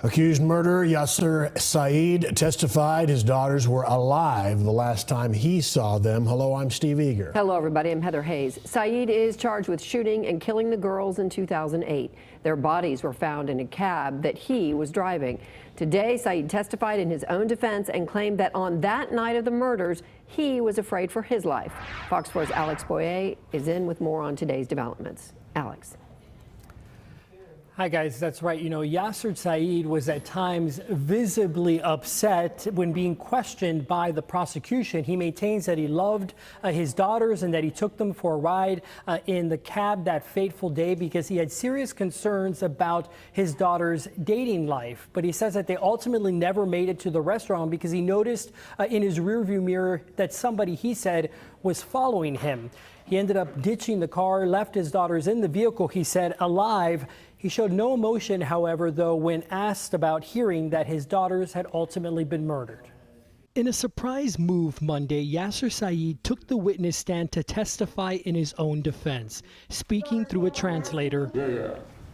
Accused murderer Yaser Said testified his daughters were alive the last time he saw them. Hello, I'm Steve Eager. Hello, everybody. I'm Heather Hayes. Said is charged with shooting and killing the girls in 2008. Their bodies were found in a cab that he was driving. Today, Said testified in his own defense and claimed that on that night of the murders, he was afraid for his life. Fox 4's Alex Boyer is in with more on today's developments. Alex. Hi guys, that's right. You know, Yaser Said was at times visibly upset when being questioned by the prosecution. He maintains that he loved his daughters and that he took them for a ride in the cab that fateful day because he had serious concerns about his daughter's dating life. But he says that they ultimately never made it to the restaurant because he noticed in his rearview mirror that somebody, he said, was following him. He ended up ditching the car, left his daughters in the vehicle, he said, alive. He showed no emotion, however, though, when asked about hearing that his daughters had ultimately been murdered. In a surprise move Monday, Yaser Said took the witness stand to testify in his own defense, speaking through a translator.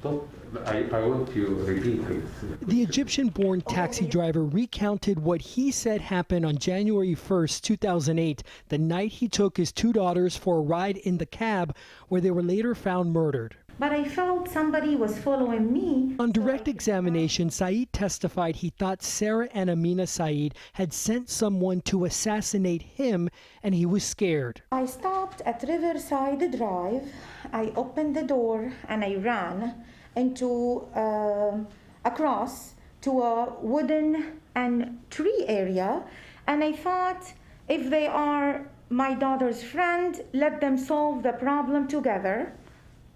I want to repeat, please. The Egyptian-born taxi driver recounted what he said happened on January 1st, 2008, the night he took his two daughters for a ride in the cab where they were later found murdered. But I felt somebody was following me. On direct examination, Said testified he thought Sarah and Amina Said had sent someone to assassinate him, and he was scared. I stopped at Riverside Drive. I opened the door and I ran into across to a wooden and tree area, and I thought, if they are my daughter's friend, let them solve the problem together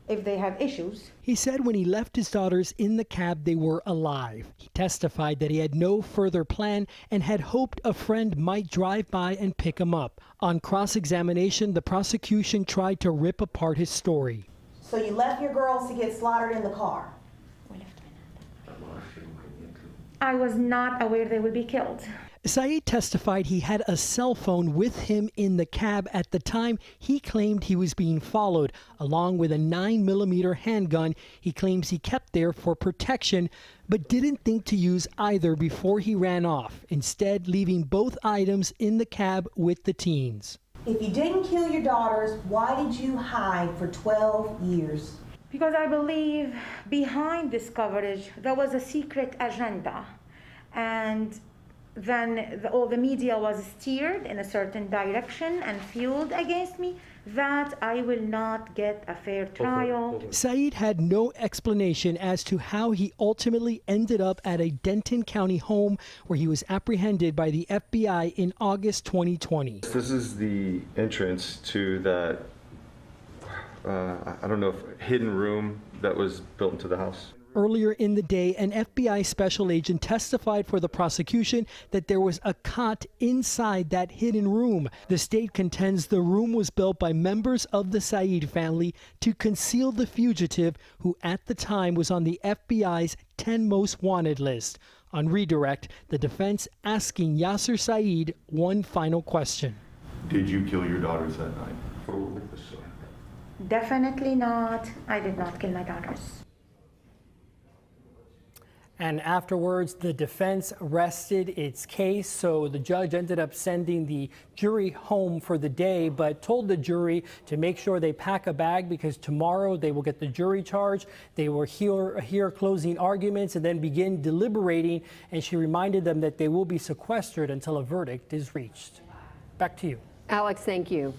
if they have issues. He said when he left his daughters in the cab, they were alive. He testified that he had no further plan and had hoped a friend might drive by and pick him up. On cross-examination, the prosecution tried to rip apart his story. So you left your girls to get slaughtered in the car? I was not aware they would be killed. Said testified he had a cell phone with him in the cab at the time he claimed he was being followed, along with a 9mm handgun he claims he kept there for protection, but didn't think to use either before he ran off, instead leaving both items in the cab with the teens. If you didn't kill your daughters, why did you hide for 12 years? Because I believe behind this coverage there was a secret agenda, and then all the media was steered in a certain direction and fueled against me, that I will not get a fair trial. Said had no explanation as to how he ultimately ended up at a Denton County home where he was apprehended by the FBI in August 2020. This is the entrance to that, I don't know, if hidden room that was built into the house. Earlier in the day, an FBI special agent testified for the prosecution that there was a cot inside that hidden room. The state contends the room was built by members of the Said family to conceal the fugitive who at the time was on the FBI's 10 most wanted list. On redirect, the defense asking Yaser Said one final question. Did you kill your daughters that night? Definitely not. I did not kill my daughters. And afterwards, the defense rested its case, so the judge ended up sending the jury home for the day, but told the jury to make sure they pack a bag because tomorrow they will get the jury charge. They will hear closing arguments and then begin deliberating, and she reminded them that they will be sequestered until a verdict is reached. Back to you. Alex, thank you.